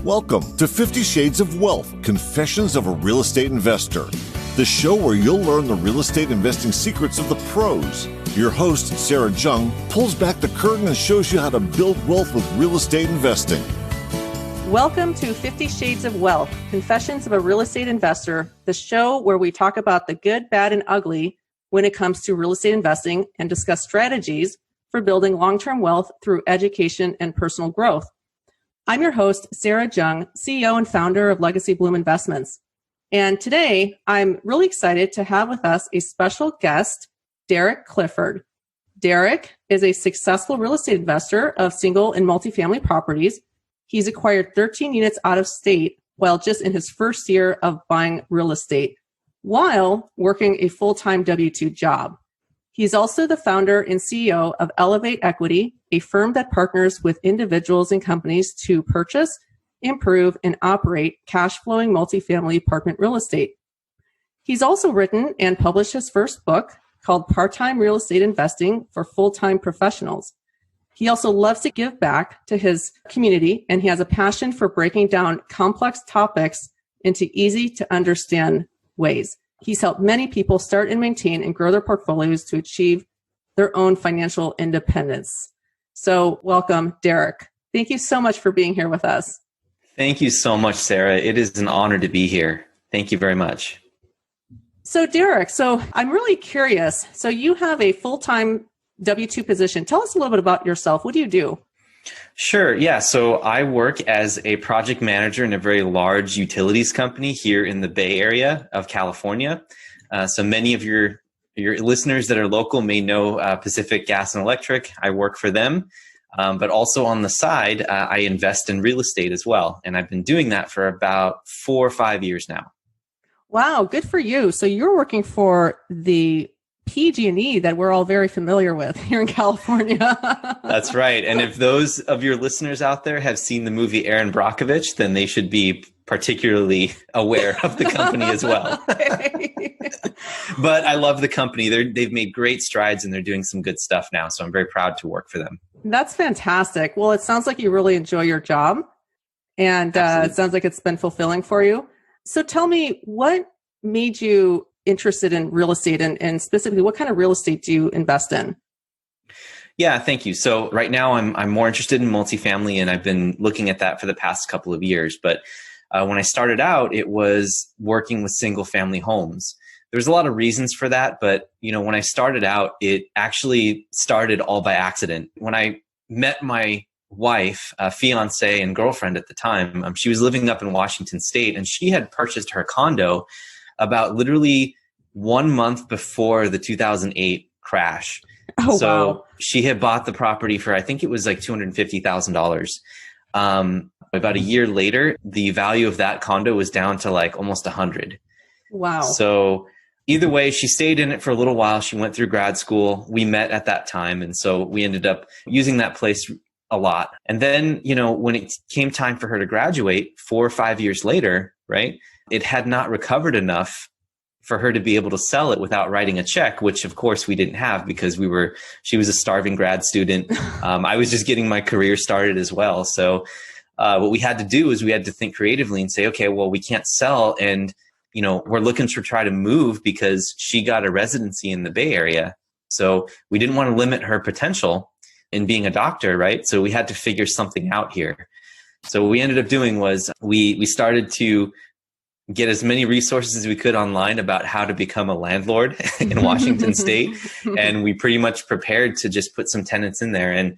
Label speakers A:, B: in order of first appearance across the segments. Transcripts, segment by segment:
A: Welcome to 50 Shades of Wealth, Confessions of a Real Estate Investor, the show where you'll learn the real estate investing secrets of the pros. Your host, Sarah Jung, pulls back the curtain and shows you how to build wealth with real estate investing.
B: Welcome to 50 Shades of Wealth, Confessions of a Real Estate Investor, the show where we talk about the good, bad, and ugly when it comes to real estate investing and discuss strategies for building long-term wealth through education and personal growth. I'm your host, Sarah Jung, CEO and founder of Legacy Bloom Investments. And today, I'm really excited to have with us a special guest, Derek Clifford. Derek is a successful real estate investor of single and multifamily properties. He's acquired 13 units out of state while just in his first year of buying real estate, while working a full-time W-2 job. He's also the founder and CEO of Elevate Equity, a firm that partners with individuals and companies to purchase, improve, and operate cash-flowing multifamily apartment real estate. He's also written and published his first book called Part-Time Real Estate Investing for Full-Time Professionals. He also loves to give back to his community, and he has a passion for breaking down complex topics into easy-to-understand ways. He's helped many people start and maintain and grow their portfolios to achieve their own financial independence. So welcome, Derek. Thank you so much for being here with us.
C: Thank you so much, Sarah. It is an honor to be here. Thank you very much.
B: So Derek, I'm really curious. So you have a full-time W-2 position. Tell us a little bit about yourself. What do you do?
C: Sure. Yeah. So I work as a project manager in a very large utilities company here in the Bay Area of California. So many of your listeners that are local may know Pacific Gas and Electric. I work for them. But also on the side, I invest in real estate as well. And I've been doing that for about 4 or 5 years now.
B: Wow. Good for you. So you're working for the PG&E that we're all very familiar with here in California.
C: That's right. And if those of your listeners out there have seen the movie Erin Brockovich, then they should be particularly aware of the company as well. But I love the company. They've made great strides and they're doing some good stuff now. So I'm very proud to work for them.
B: That's fantastic. Well, it sounds like you really enjoy your job, and it sounds like it's been fulfilling for you. So tell me, what made you interested in real estate, and specifically, what kind of real estate do you invest in?
C: Yeah, thank you. So right now I'm more interested in multifamily, and I've been looking at that for the past couple of years. But when I started out, it was working with single family homes. There's a lot of reasons for that, but when I started out, it actually started all by accident. When I met my wife, fiance and girlfriend at the time, she was living up in Washington State, and she had purchased her condo about literally 1 month before the 2008 crash.
B: Oh,
C: so
B: wow.
C: She had bought the property for, I think it was like $250,000. About a year later, the value of that condo was down to like almost 100.
B: Wow.
C: So either way, she stayed in it for a little while. She went through grad school. We met at that time. And so we ended up using that place a lot. And then, when it came time for her to graduate 4 or 5 years later, right, it had not recovered enough for her to be able to sell it without writing a check, which of course we didn't have because she was a starving grad student. I was just getting my career started as well. So what we had to do is we had to think creatively and say, okay, well, we can't sell. And, we're looking to try to move because she got a residency in the Bay Area. So we didn't want to limit her potential in being a doctor, right? So we had to figure something out here. So what we ended up doing was we started to get as many resources as we could online about how to become a landlord in Washington State. And we pretty much prepared to just put some tenants in there. And,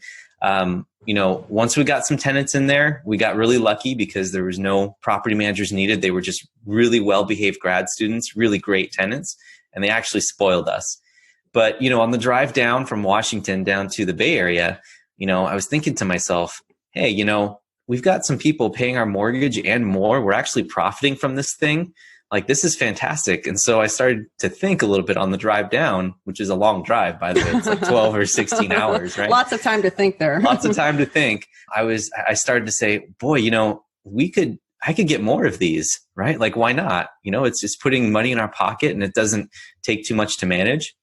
C: once we got some tenants in there, we got really lucky because there was no property managers needed. They were just really well-behaved grad students, really great tenants, and they actually spoiled us. But, on the drive down from Washington down to the Bay Area, I was thinking to myself, hey, we've got some people paying our mortgage and more. We're actually profiting from this thing. Like, this is fantastic. And so I started to think a little bit on the drive down, which is a long drive, by the way. It's like 12 or 16 hours, right?
B: Lots of time to think there.
C: Lots of time to think. I started to say, boy, I could get more of these, right? Like, why not? It's just putting money in our pocket and it doesn't take too much to manage.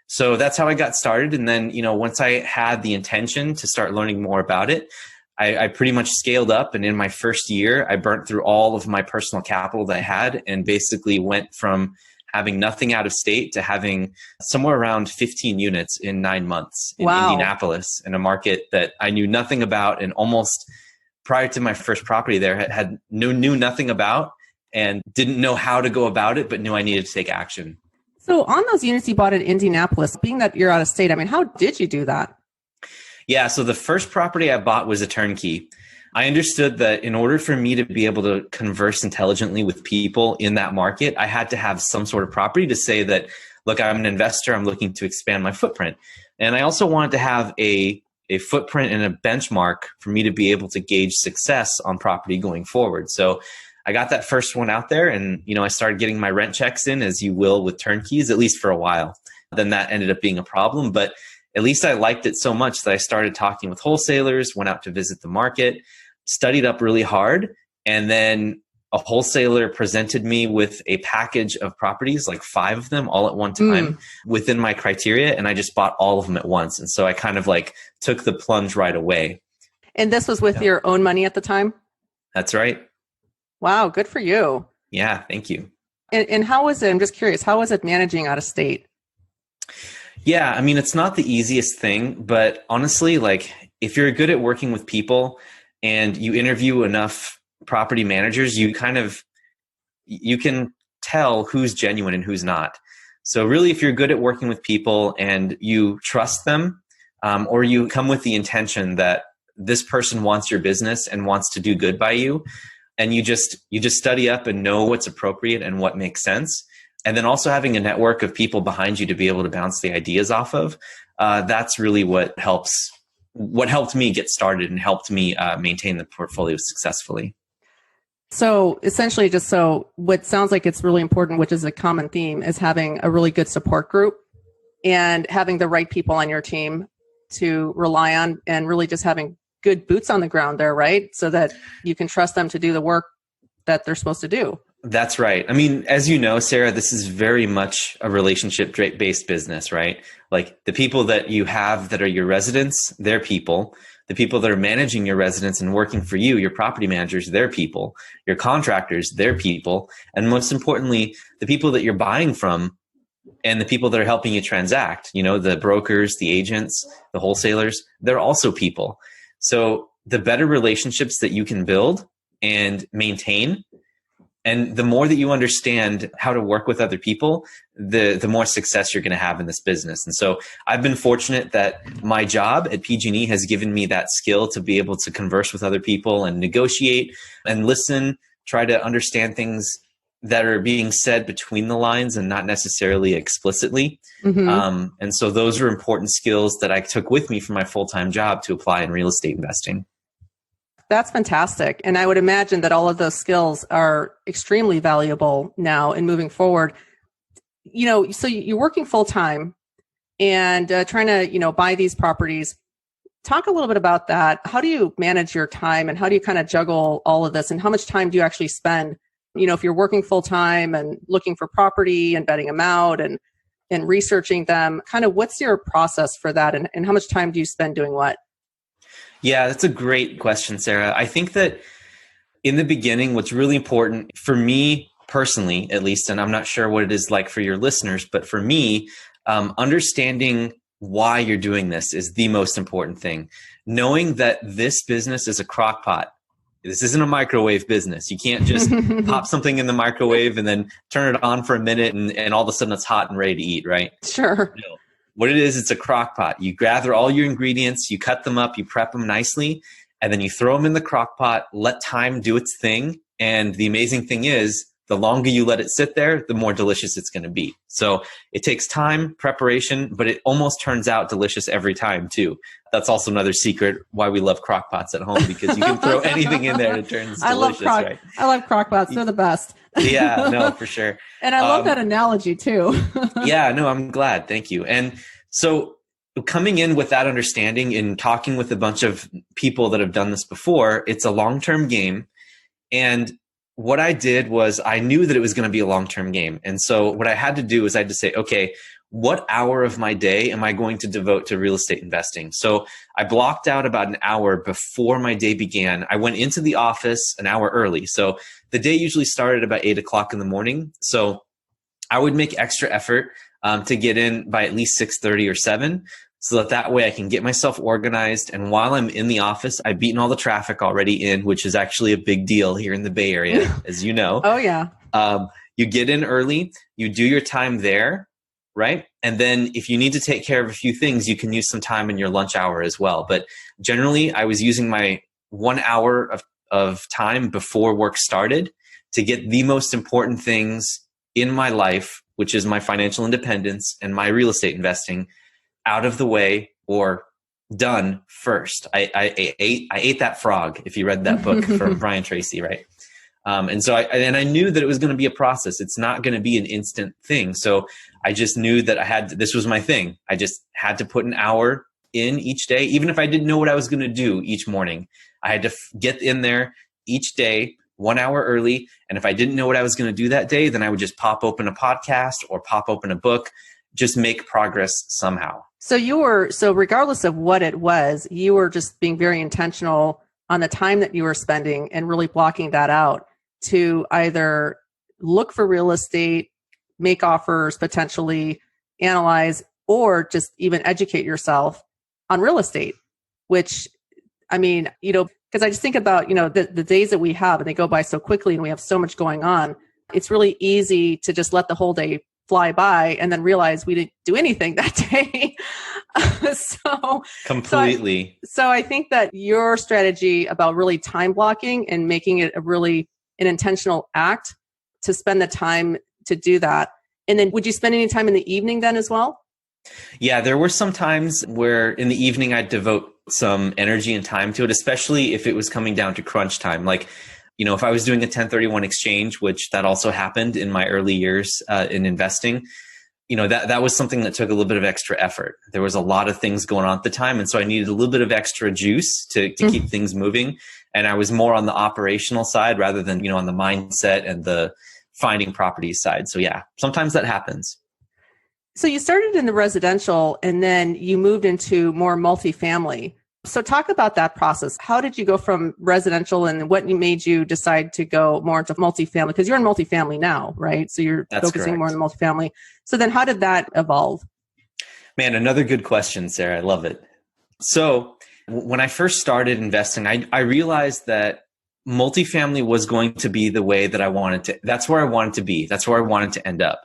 C: So that's how I got started. And then, once I had the intention to start learning more about it, I pretty much scaled up. And in my first year, I burnt through all of my personal capital that I had and basically went from having nothing out of state to having somewhere around 15 units in 9 months in Indianapolis, in a market that I knew nothing about, and almost prior to my first property there knew nothing about and didn't know how to go about it, but knew I needed to take action.
B: So on those units you bought in Indianapolis, being that you're out of state, I mean, how did you do that?
C: Yeah, so the first property I bought was a turnkey. I understood that in order for me to be able to converse intelligently with people in that market, I had to have some sort of property to say that, look, I'm an investor, I'm looking to expand my footprint. And I also wanted to have a footprint and a benchmark for me to be able to gauge success on property going forward. So I got that first one out there, and I started getting my rent checks in, as you will with turnkeys, at least for a while. Then that ended up being a problem, but at least I liked it so much that I started talking with wholesalers, went out to visit the market, studied up really hard, and then a wholesaler presented me with a package of properties, like 5 of them all at one time within my criteria, and I just bought all of them at once. And so I kind of like took the plunge right away.
B: And this was with your own money at the time?
C: That's right.
B: Wow, good for you.
C: Yeah, thank you.
B: And how was it? I'm just curious, how was it managing out of state?
C: Yeah, I mean, it's not the easiest thing, but honestly, like if you're good at working with people and you interview enough property managers, you can tell who's genuine and who's not. So really, if you're good at working with people and you trust them, or you come with the intention that this person wants your business and wants to do good by you, and you just study up and know what's appropriate and what makes sense, and then also having a network of people behind you to be able to bounce the ideas off of, that's really what helped me get started and helped me maintain the portfolio successfully.
B: So essentially, just so what sounds like it's really important, which is a common theme, is having a really good support group and having the right people on your team to rely on, and really just having good boots on the ground there, right? So that you can trust them to do the work that they're supposed to do.
C: That's right. I mean, as you know, Sarah, this is very much a relationship-based business, right? Like the people that you have that are your residents, they're people. The people that are managing your residence and working for you, your property managers, they're people. Your contractors, they're people. And most importantly, the people that you're buying from and the people that are helping you transact, the brokers, the agents, the wholesalers, they're also people. So the better relationships that you can build and maintain, and the more that you understand how to work with other people, the more success you're going to have in this business. And so I've been fortunate that my job at PG&E has given me that skill to be able to converse with other people and negotiate and listen, try to understand things that are being said between the lines and not necessarily explicitly. And so those are important skills that I took with me from my full-time job to apply in real estate investing.
B: That's fantastic. And I would imagine that all of those skills are extremely valuable now and moving forward. So you're working full time and trying to, buy these properties. Talk a little bit about that. How do you manage your time and how do you kind of juggle all of this? And how much time do you actually spend, if you're working full time and looking for property and vetting them out and researching them? Kind of what's your process for that? And how much time do you spend doing what?
C: Yeah, that's a great question, Sarah. I think that in the beginning, what's really important for me personally, at least, and I'm not sure what it is like for your listeners, but for me, understanding why you're doing this is the most important thing. Knowing that this business is a crockpot. This isn't a microwave business. You can't just pop something in the microwave and then turn it on for a minute and all of a sudden it's hot and ready to eat, right?
B: Sure.
C: No. What it is, it's a crock pot. You gather all your ingredients, you cut them up, you prep them nicely, and then you throw them in the crock pot, let time do its thing. And the amazing thing is, the longer you let it sit there, the more delicious it's going to be. So it takes time, preparation, but it almost turns out delicious every time too. That's also another secret why we love crock pots at home, because you can throw anything in there and it turns delicious, right?
B: I love crock pots. They're the best.
C: Yeah, no, for sure.
B: And I love that analogy too.
C: Yeah, no, I'm glad. Thank you. And so coming in with that understanding and talking with a bunch of people that have done this before, it's a long-term game. And what I did was I knew that it was going to be a long-term game. And so what I had to do is I had to say, okay, what hour of my day am I going to devote to real estate investing? So I blocked out about an hour before my day began. I went into the office an hour early. So the day usually started about 8 o'clock in the morning. So I would make extra effort to get in by at least 6:30 or 7, so that way I can get myself organized. And while I'm in the office, I've beaten all the traffic already in, which is actually a big deal here in the Bay Area, as you know.
B: Oh, yeah.
C: You get in early, you do your time there, right? And then if you need to take care of a few things, you can use some time in your lunch hour as well. But generally, I was using my 1 hour of time before work started to get the most important things in my life, which is my financial independence and my real estate investing, out of the way or done first. I ate that frog, if you read that book from Brian Tracy, right? And so I knew that it was going to be a process. It's not going to be an instant thing. So I just knew that this was my thing. I just had to put an hour in each day, even if I didn't know what I was going to do each morning. I had to get in there each day 1 hour early. And if I didn't know what I was going to do that day, then I would just pop open a podcast or pop open a book, just make progress somehow.
B: So regardless of what it was, you were just being very intentional on the time that you were spending and really blocking that out to either look for real estate, make offers, potentially analyze, or just even educate yourself on real estate, which, I mean, because I just think about, the days that we have, and they go by so quickly and we have so much going on. It's really easy to just let the whole day fly by and then realize we didn't do anything that day.
C: Completely.
B: So I think that your strategy about really time blocking and making it an intentional act to spend the time to do that. And then would you spend any time in the evening then as well?
C: Yeah, there were some times where in the evening I'd devote some energy and time to it, especially if it was coming down to crunch time. Like, if I was doing a 1031 exchange, which that also happened in my early years in investing, that was something that took a little bit of extra effort. There was a lot of things going on at the time. And so I needed a little bit of extra juice to keep things moving. And I was more on the operational side rather than, on the mindset and the finding properties side. So yeah, sometimes that happens.
B: So you started in the residential and then you moved into more multifamily. So talk about that process. How did you go from residential and what made you decide to go more into multifamily? Because you're in multifamily now, right? So you're focusing more on multifamily. So then how did that evolve?
C: Man, another good question, Sarah. I love it. So when I first started investing, I realized that multifamily was going to be the way that I wanted to. That's where I wanted to be. That's where I wanted to end up.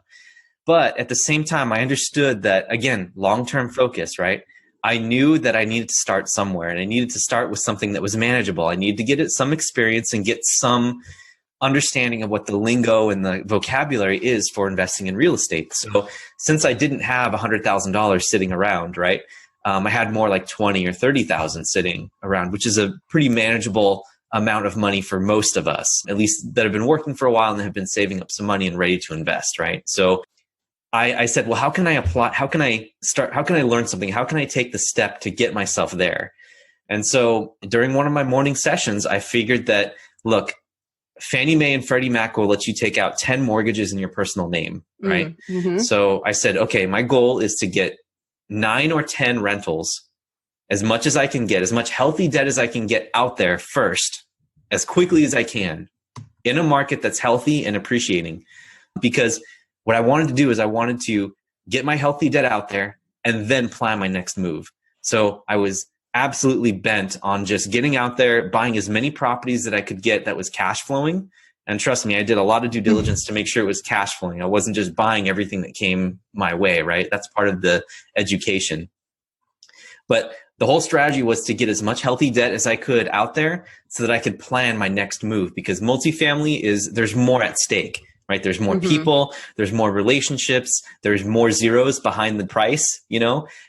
C: But at the same time, I understood that, again, long-term focus, right? I knew that I needed to start somewhere, and I needed to start with something that was manageable. I needed to get some experience and get some understanding of what the lingo and the vocabulary is for investing in real estate. So since I didn't have $100,000 sitting around, right, I had more like 20 or 30,000 sitting around, which is a pretty manageable amount of money for most of us, at least that have been working for a while and have been saving up some money and ready to invest, right? So I said, well, how can I apply? How can I start? How can I learn something? How can I take the step to get myself there? And so during one of my morning sessions, I figured that, look, Fannie Mae and Freddie Mac will let you take out 10 mortgages in your personal name, right? Mm-hmm. So I said, okay, my goal is to get 9 or 10 rentals, as much as I can get, as much healthy debt as I can get out there first, as quickly as I can, in a market that's healthy and appreciating. Because what I wanted to do is I wanted to get my healthy debt out there and then plan my next move. So I was absolutely bent on just getting out there, buying as many properties that I could get that was cash flowing. And trust me, I did a lot of due diligence to make sure it was cash flowing. I wasn't just buying everything that came my way, right? That's part of the education. But the whole strategy was to get as much healthy debt as I could out there so that I could plan my next move, because multifamily there's more at stake. Right? There's more people, there's more relationships, there's more zeros behind the price,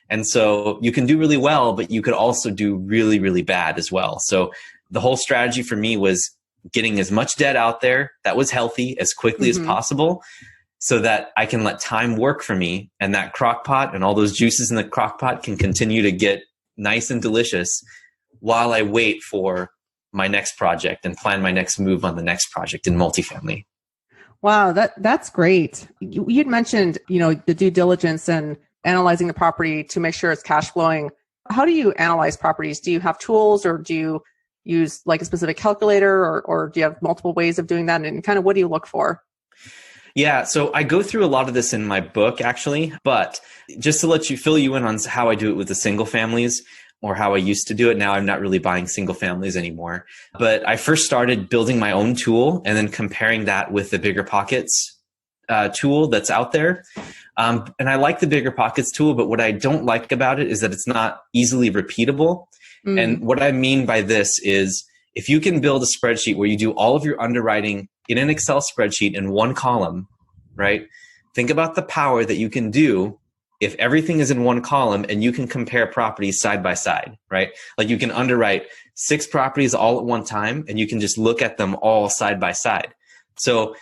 C: And so you can do really well, but you could also do really, really bad as well. So the whole strategy for me was getting as much debt out there that was healthy as quickly as possible so that I can let time work for me, and that crock pot and all those juices in the crock pot can continue to get nice and delicious while I wait for my next project and plan my next move on the next project in multifamily.
B: Wow, that's great. You had mentioned, the due diligence and analyzing the property to make sure it's cash flowing. How do you analyze properties? Do you have tools, or do you use like a specific calculator, or do you have multiple ways of doing that? And kind of what do you look for?
C: Yeah, so I go through a lot of this in my book, actually, but just to fill you in on how I do it with the single families, or how I used to do it. Now I'm not really buying single families anymore, but I first started building my own tool and then comparing that with the Bigger Pockets tool that's out there. And I like the Bigger Pockets tool, but what I don't like about it is that it's not easily repeatable. And what I mean by this is, if you can build a spreadsheet where you do all of your underwriting in an Excel spreadsheet in one column, right? Think about the power that you can do if everything is in one column and you can compare properties side by side, right? Like you can underwrite 6 properties all at one time and you can just look at them all side by side. So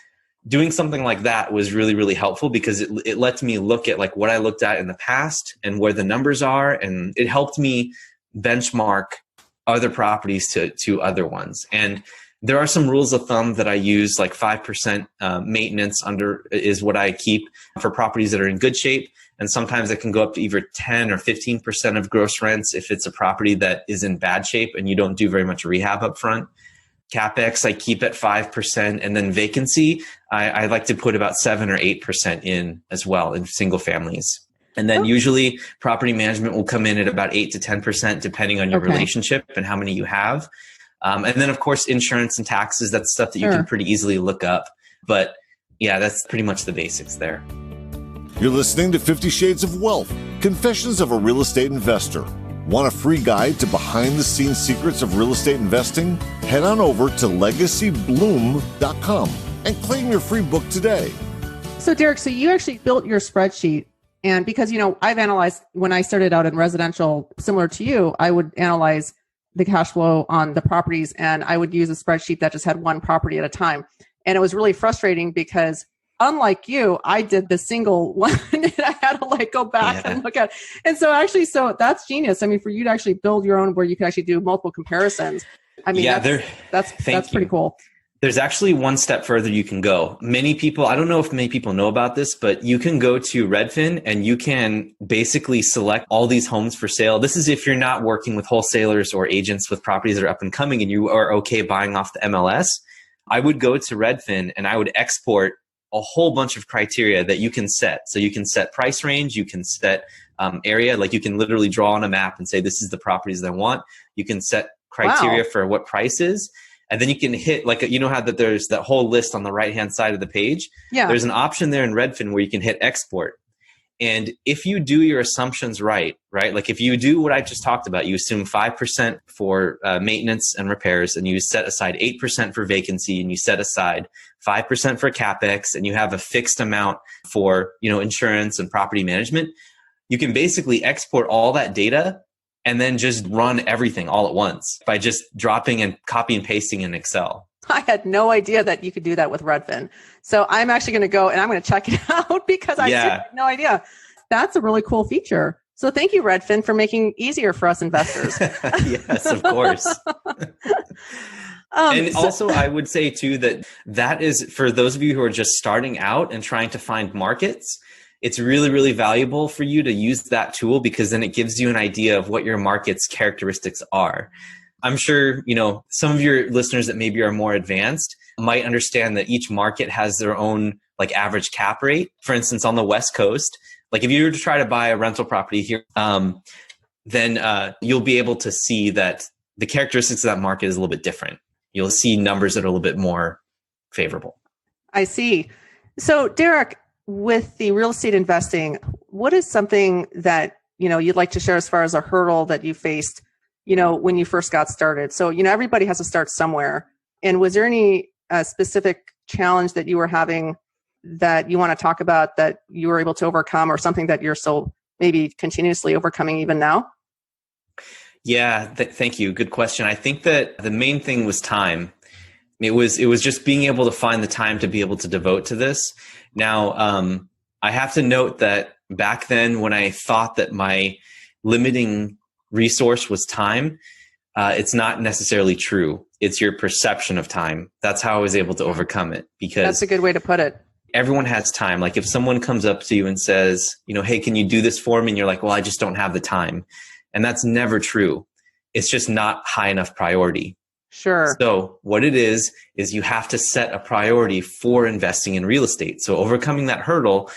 C: doing something like that was really, really helpful because it lets me look at like what I looked at in the past and where the numbers are. And it helped me benchmark other properties to other ones. And there are some rules of thumb that I use, like 5% maintenance is what I keep for properties that are in good shape. And sometimes it can go up to either 10 or 15% of gross rents if it's a property that is in bad shape and you don't do very much rehab up front. CapEx, I keep at 5%. And then vacancy, I like to put about 7 or 8% in as well in single families. And then usually property management will come in at about 8 to 10%, depending on your relationship and how many you have. And then, of course, insurance and taxes, that's stuff that you can pretty easily look up. But yeah, that's pretty much the basics there.
A: You're listening to 50 Shades of Wealth, Confessions of a Real Estate Investor. Want a free guide to behind-the-scenes secrets of real estate investing? Head on over to legacybloom.com and claim your free book today.
B: So, Derek, so you actually built your spreadsheet. And because, I've analyzed, when I started out in residential, similar to you, I would analyze the cash flow on the properties, and I would use a spreadsheet that just had one property at a time. And it was really frustrating because, unlike you, I did the single one and I had to go back and look at it. And so that's genius. I mean, for you to actually build your own where you can actually do multiple comparisons. I mean, that's pretty cool.
C: There's actually one step further you can go. I don't know if many people know about this, but you can go to Redfin and you can basically select all these homes for sale. This is if you're not working with wholesalers or agents with properties that are up and coming and you are okay buying off the MLS. I would go to Redfin and I would export a whole bunch of criteria that you can set. So you can set price range, you can set area, like you can literally draw on a map and say, this is the properties that I want. You can set criteria for what price is. And then you can hit how that there's that whole list on the right-hand side of the page. Yeah. There's an option there in Redfin where you can hit export. And if you do your assumptions right? Like if you do what I just talked about, you assume 5% for maintenance and repairs, and you set aside 8% for vacancy, and you set aside 5% for CapEx, and you have a fixed amount for, insurance and property management, you can basically export all that data and then just run everything all at once by just dropping and copy and pasting in Excel.
B: I had no idea that you could do that with Redfin. So I'm actually going to go and I'm going to check it out because I had no idea. That's a really cool feature. So thank you, Redfin, for making it easier for us investors.
C: Yes, of course. And also I would say too, that is for those of you who are just starting out and trying to find markets, it's really, really valuable for you to use that tool because then it gives you an idea of what your market's characteristics are. I'm sure, some of your listeners that maybe are more advanced might understand that each market has their own average cap rate. For instance, on the West Coast, if you were to try to buy a rental property here, then you'll be able to see that the characteristics of that market is a little bit different. You'll see numbers that are a little bit more favorable.
B: I see. So Derek, with the real estate investing, what is something that, you'd like to share as far as a hurdle that you faced, when you first got started? So, everybody has to start somewhere. And was there any specific challenge that you were having that you want to talk about that you were able to overcome, or something that you're still maybe continuously overcoming even now?
C: Yeah, thank you. Good question. I think that the main thing was time. It was just being able to find the time to be able to devote to this. Now, I have to note that back then when I thought that my limiting resource was time, it's not necessarily true. It's your perception of time. That's how I was able to overcome it, because
B: that's a good way to put it.
C: Everyone has time. Like if someone comes up to you and says, hey, can you do this for me? And you're like, well, I just don't have the time. And that's never true. It's just not high enough priority.
B: Sure.
C: So what it is you have to set a priority for investing in real estate. So overcoming that hurdle,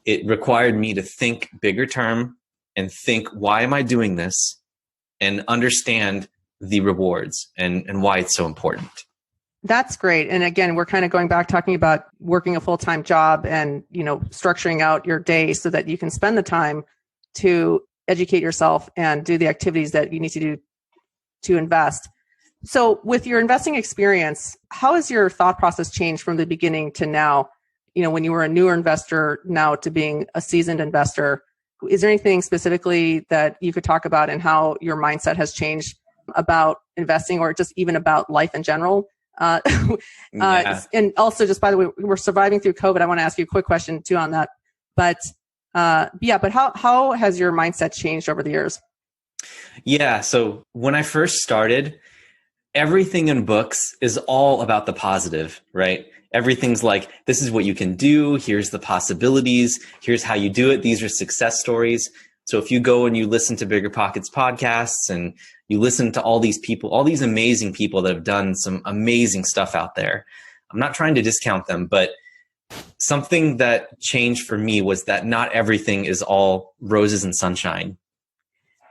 C: it required me to think bigger term and think, why am I doing this? And understand the rewards and why it's so important.
B: That's great. And again, we're kind of going back talking about working a full-time job and, structuring out your day so that you can spend the time to educate yourself and do the activities that you need to do to invest. So with your investing experience, how has your thought process changed from the beginning to now? When you were a newer investor now to being a seasoned investor, is there anything specifically that you could talk about and how your mindset has changed about investing or just even about life in general? And also, just by the way, we're surviving through COVID. I want to ask you a quick question too on that. But how has your mindset changed over the years?
C: Yeah. So when I first started, everything in books is all about the positive, right? Everything's like, this is what you can do. Here's the possibilities. Here's how you do it. These are success stories. So if you go and you listen to Bigger Pockets podcasts and you listen to all these people, all these amazing people that have done some amazing stuff out there, I'm not trying to discount them, but something that changed for me was that not everything is all roses and sunshine.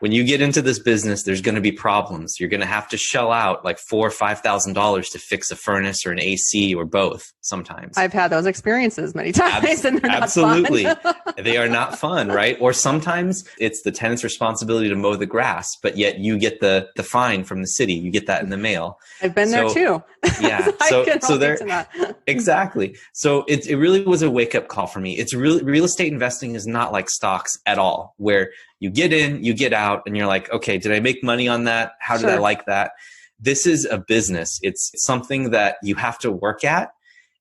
C: When you get into this business, there's going to be problems. You're going to have to shell out like $4,000 or $5,000 to fix a furnace or an AC or both sometimes.
B: I've had those experiences many times and they're not
C: absolutely.
B: fun.
C: They are not fun, right? Or sometimes it's the tenant's responsibility to mow the grass, but yet you get the fine from the city. You get that in the mail.
B: I've been there too.
C: Yeah.
B: so
C: there, exactly. So it really was a wake up call for me. It's real estate investing is not like stocks at all, where you get in, you get out, and you're like, okay, did I make money on that? How did I like that? This is a business. It's something that you have to work at,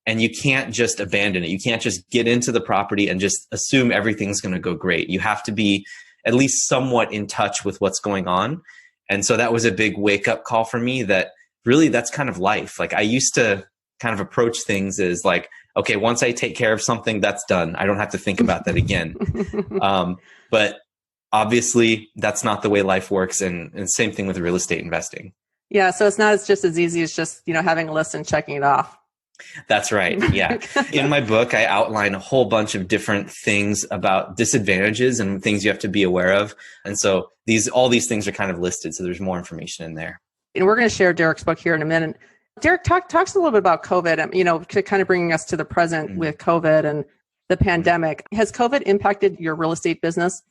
C: and you can't just abandon it. You can't just get into the property and just assume everything's going to go great. You have to be at least somewhat in touch with what's going on. And so that was a big wake up call for me that really that's kind of life. Like I used to kind of approach things as like, okay, once I take care of something, that's done. I don't have to think about that again. But obviously that's not the way life works. And same thing with real estate investing.
B: Yeah. So it's not just as easy as just, having a list and checking it off.
C: That's right. Yeah. In my book, I outline a whole bunch of different things about disadvantages and things you have to be aware of. And so all these things are kind of listed. So there's more information in there.
B: And we're going to share Derek's book here in a minute. Derek, talks a little bit about COVID, kind of bringing us to the present with COVID and the pandemic. Has COVID impacted your real estate business?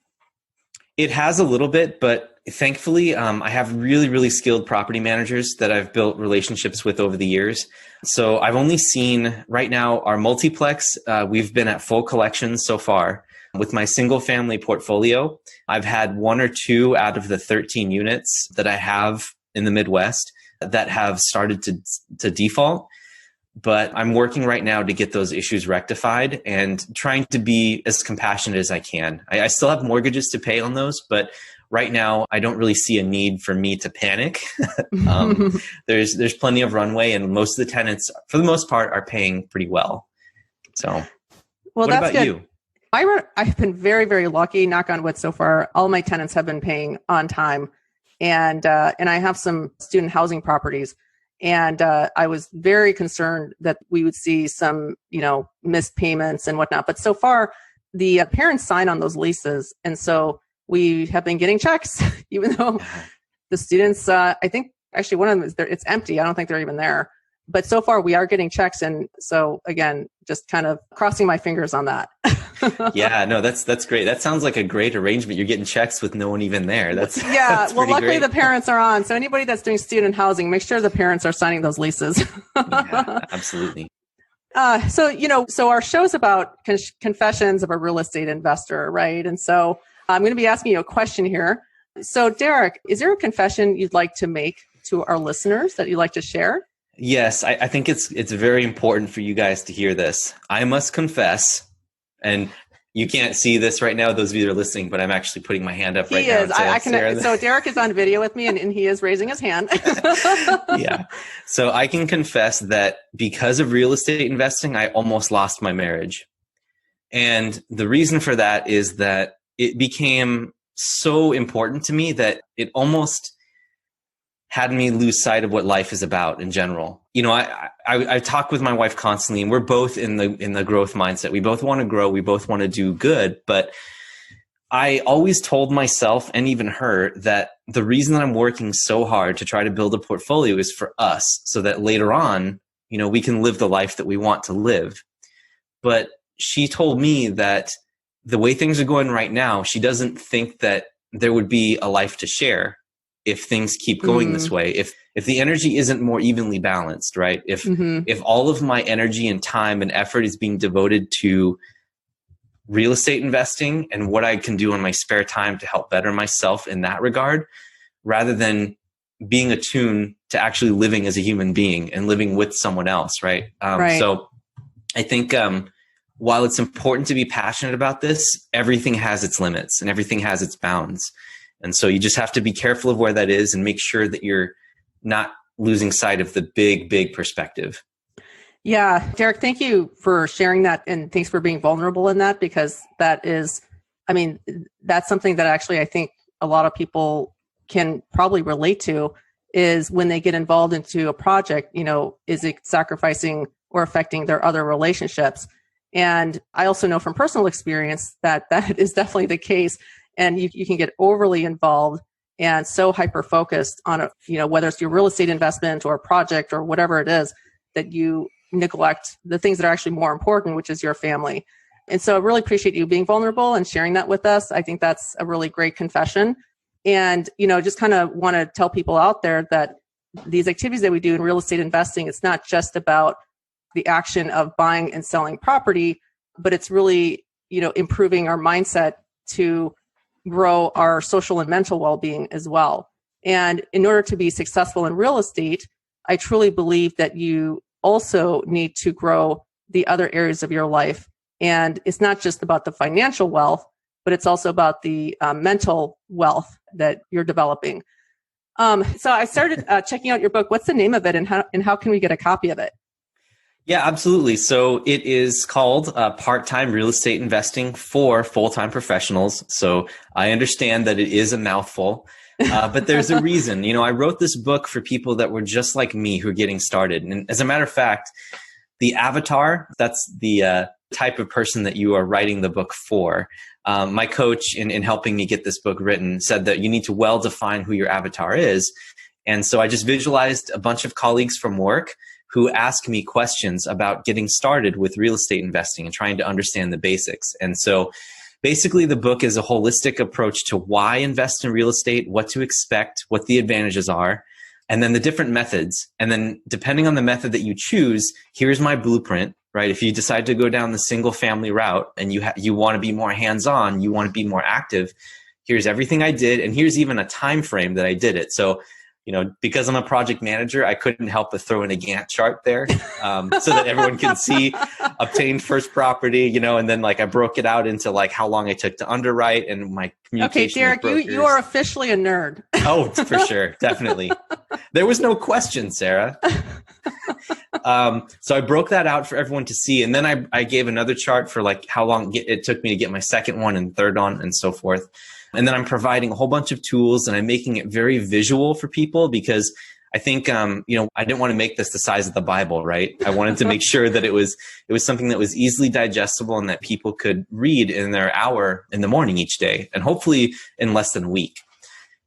C: It has a little bit, but thankfully, I have really, really skilled property managers that I've built relationships with over the years. So I've only seen right now our multiplex. We've been at full collections so far. With my single family portfolio, I've had 1 or 2 out of the 13 units that I have in the Midwest that have started to default. But I'm working right now to get those issues rectified and trying to be as compassionate as I can. I still have mortgages to pay on those, but right now I don't really see a need for me to panic. There's plenty of runway, and most of the tenants, for the most part, are paying pretty well. So,
B: what
C: that's
B: about
C: good. You?
B: I've been very, very lucky. Knock on wood. So far, all my tenants have been paying on time, and I have some student housing properties. And I was very concerned that we would see some, missed payments and whatnot. But so far, the parents sign on those leases. And so we have been getting checks, even though the students, I think actually one of them it's empty. I don't think they're even there. But so far we are getting checks. And so again, just kind of crossing my fingers on that.
C: Yeah, no, that's great. That sounds like a great arrangement. You're getting checks with no one even there. That's
B: well, luckily
C: great.
B: The parents are on. So anybody that's doing student housing, make sure the parents are signing those leases.
C: Yeah, absolutely.
B: So our show's about confessions of a real estate investor, right? And so I'm going to be asking you a question here. So Derek, is there a confession you'd like to make to our listeners that you'd like to share?
C: Yes, I think it's very important for you guys to hear this. I must confess, and You can't see this right now, those of you that are listening, but I'm actually putting my hand up right
B: now. He is. I can.
C: Sarah.
B: So Derek is on video with me, and he is raising his hand.
C: Yeah. So I can confess that because of real estate investing, I almost lost my marriage. And the reason for that is that it became so important to me that it almost had me lose sight of what life is about in general. You know, I talk with my wife constantly, and we're both in the growth mindset. We both want to grow. We both want to do good. But I always told myself and even her that the reason that I'm working so hard to try to build a portfolio is for us, so that later on, you know, we can live the life that we want to live. But she told me that the way things are going right now, she doesn't think that there would be a life to share if things keep going this way, if the energy isn't more evenly balanced, right? If all of my energy and time and effort is being devoted to real estate investing and what I can do in my spare time to help better myself in that regard, rather than being attuned to actually living as a human being and living with someone else, right? So I think while it's important to be passionate about this, everything has its limits and everything has its bounds. And so you just have to be careful of where that is and make sure that you're not losing sight of the big, big perspective.
B: Yeah. Derek, thank you for sharing that. And thanks for being vulnerable in that, because that is, I mean, that's something that actually I think a lot of people can probably relate to, is when they get involved into a project, you know, is it sacrificing or affecting their other relationships? And I also know from personal experience that that is definitely the case. And you can get overly involved and so hyper-focused on, whether it's your real estate investment or a project or whatever it is, that you neglect the things that are actually more important, which is your family. And so I really appreciate you being vulnerable and sharing that with us. I think that's a really great confession. And, just kind of want to tell people out there that these activities that we do in real estate investing, it's not just about the action of buying and selling property, but it's really, improving our mindset to grow our social and mental well-being as well. And in order to be successful in real estate, I truly believe that you also need to grow the other areas of your life. And it's not just about the financial wealth, but it's also about the mental wealth that you're developing. So I started checking out your book. What's the name of it, and how can we get a copy of it?
C: Yeah, absolutely. So it is called Part-Time Real Estate Investing for Full-Time Professionals. So I understand that it is a mouthful, but there's a reason. I wrote this book for people that were just like me who are getting started. And as a matter of fact, the avatar, that's the type of person that you are writing the book for. My coach in helping me get this book written said that you need to well define who your avatar is. And so I just visualized a bunch of colleagues from work who ask me questions about getting started with real estate investing and trying to understand the basics. And so basically the book is a holistic approach to why invest in real estate, what to expect, what the advantages are, and then the different methods. And then depending on the method that you choose, here's my blueprint, right? If you decide to go down the single family route and you want to be more hands-on, you want to be more active, here's everything I did. And here's even a time frame that I did it. So because I'm a project manager, I couldn't help but throw in a Gantt chart there so that everyone can see obtained first property, and then I broke it out into how long I took to underwrite and my communication.
B: Okay, Derek, you are officially a nerd.
C: Oh, for sure. Definitely. There was no question, Sarah. So I broke that out for everyone to see. And then I gave another chart for how long it took me to get my second one and third one and so forth. And then I'm providing a whole bunch of tools and I'm making it very visual for people because I think, I didn't want to make this the size of the Bible, right? I wanted to make sure that it was something that was easily digestible and that people could read in their hour in the morning each day, and hopefully in less than a week.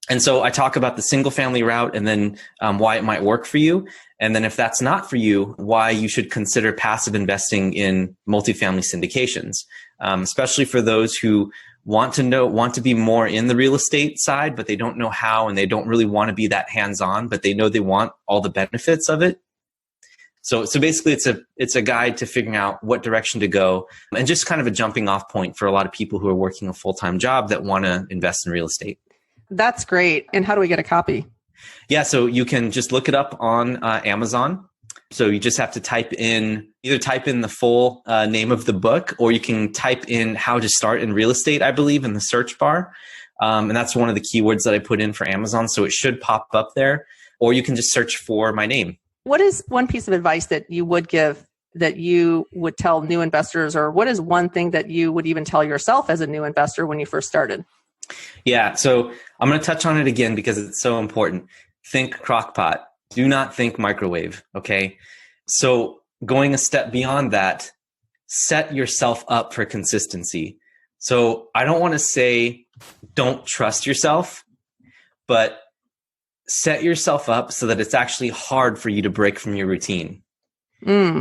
C: And so I talk about the single family route and then why it might work for you. And then if that's not for you, why you should consider passive investing in multifamily syndications, especially for those who want to be more in the real estate side, but they don't know how, and they don't really want to be that hands-on, but they know they want all the benefits of it. So basically it's a guide to figuring out what direction to go, and just kind of a jumping off point for a lot of people who are working a full-time job that want to invest in real estate.
B: That's great. And how do we get a copy?
C: Yeah, so you can just look it up on Amazon. So you just have to either type in the full name of the book, or you can type in how to start in real estate, I believe, in the search bar. And that's one of the keywords that I put in for Amazon. So it should pop up there, or you can just search for my name.
B: What is one piece of advice that you would give, that you would tell new investors, or what is one thing that you would even tell yourself as a new investor when you first started?
C: Yeah. So I'm going to touch on it again because it's so important. Think crockpot. Do not think microwave. Okay. So going a step beyond that, set yourself up for consistency. So I don't want to say don't trust yourself, but set yourself up so that it's actually hard for you to break from your routine.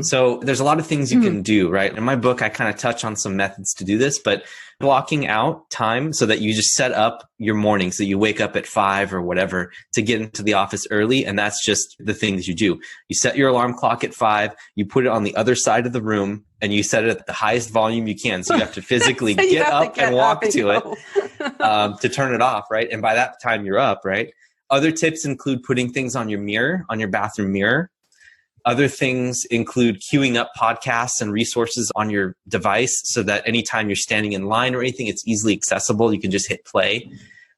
C: So there's a lot of things you can do, right? In my book, I kind of touch on some methods to do this, but blocking out time so that you just set up your morning. So you wake up at 5 or whatever to get into the office early. And that's just the thing that you do. You set your alarm clock at 5, you put it on the other side of the room, and you set it at the highest volume you can. So you have to physically get up and walk to it to turn it off, right? And by that time you're up, right? Other tips include putting things on your mirror, on your bathroom mirror. Other things include queuing up podcasts and resources on your device so that anytime you're standing in line or anything, it's easily accessible. You can just hit play.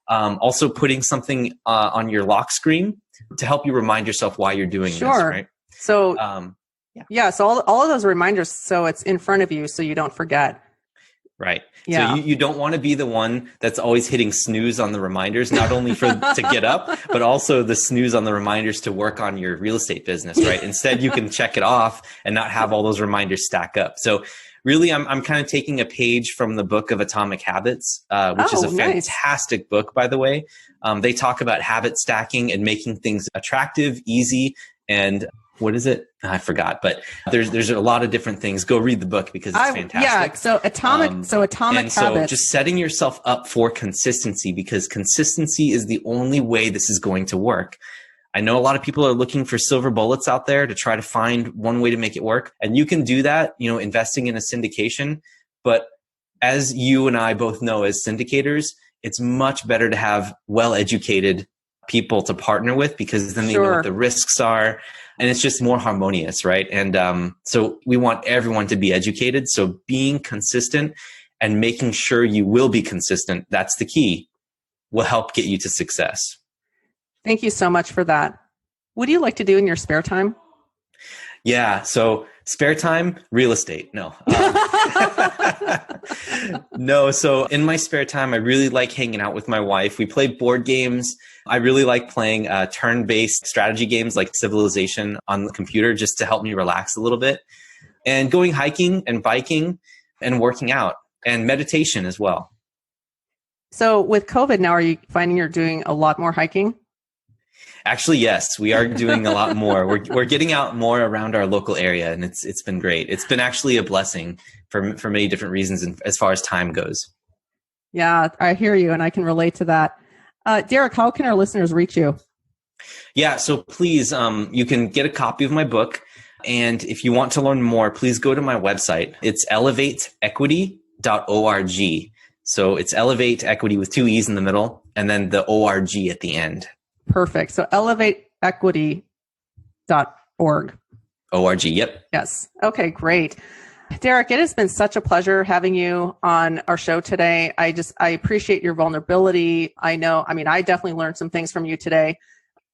C: Also putting something on your lock screen to help you remind yourself why you're doing this, right?
B: So, so all of those reminders, so it's in front of you so you don't forget.
C: Right.
B: Yeah.
C: So you don't want to be the one that's always hitting snooze on the reminders, not only to get up, but also the snooze on the reminders to work on your real estate business, right? Instead, you can check it off and not have all those reminders stack up. So really, I'm kind of taking a page from the book of Atomic Habits, which is a fantastic book, by the way. They talk about habit stacking and making things attractive, easy, and what is it? I forgot, but there's a lot of different things. Go read the book because it's fantastic.
B: Yeah. So atomic habits.
C: So just setting yourself up for consistency, because consistency is the only way this is going to work. I know a lot of people are looking for silver bullets out there to try to find one way to make it work. And you can do that, investing in a syndication. But as you and I both know as syndicators, it's much better to have well-educated people to partner with, because then they know what the risks are. And it's just more harmonious, right? And so we want everyone to be educated. So being consistent and making sure you will be consistent, that's the key, will help get you to success.
B: Thank you so much for that. What do you like to do in your spare time?
C: Yeah, so spare time, real estate. No. No, so in my spare time, I really like hanging out with my wife. We play board games. I really like playing turn-based strategy games like Civilization on the computer, just to help me relax a little bit. And going hiking and biking and working out and meditation as well.
B: So with COVID now, are you finding you're doing a lot more hiking?
C: Actually, yes, we are doing a lot more. We're getting out more around our local area, and it's been great. It's been actually a blessing for many different reasons, and as far as time goes.
B: Yeah, I hear you, and I can relate to that. Derek, how can our listeners reach you?
C: Yeah, so please, you can get a copy of my book, and if you want to learn more, please go to my website. It's elevateequity.org. So it's Elevate Equity with 2 E's in the middle, and then the ORG at the end.
B: Perfect. So elevateequity.org.
C: ORG, yep.
B: Yes. Okay, great. Derek, it has been such a pleasure having you on our show today. I appreciate your vulnerability. I definitely learned some things from you today.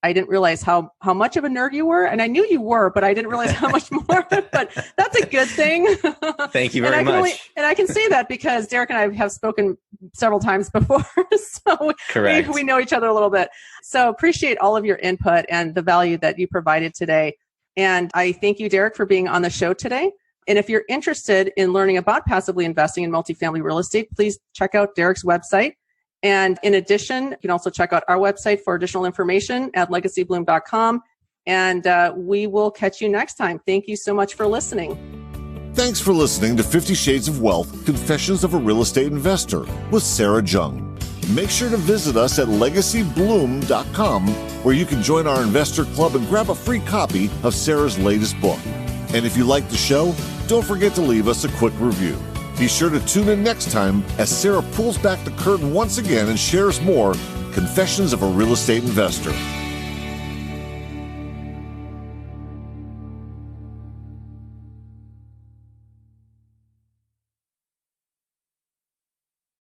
B: I didn't realize how much of a nerd you were, and I knew you were, but I didn't realize how much more, but that's a good thing.
C: Thank you very much.
B: And I can say that because Derek and I have spoken several times before, so
C: correct.
B: We know each other a little bit. So appreciate all of your input and the value that you provided today. And I thank you, Derek, for being on the show today. And if you're interested in learning about passively investing in multifamily real estate, please check out Derek's website. And in addition, you can also check out our website for additional information at legacybloom.com. And we will catch you next time. Thank you so much for listening.
A: Thanks for listening to 50 Shades of Wealth, Confessions of a Real Estate Investor with Sarah Jung. Make sure to visit us at legacybloom.com, where you can join our investor club and grab a free copy of Sarah's latest book. And if you like the show, don't forget to leave us a quick review. Be sure to tune in next time as Sarah pulls back the curtain once again and shares more Confessions of a Real Estate Investor.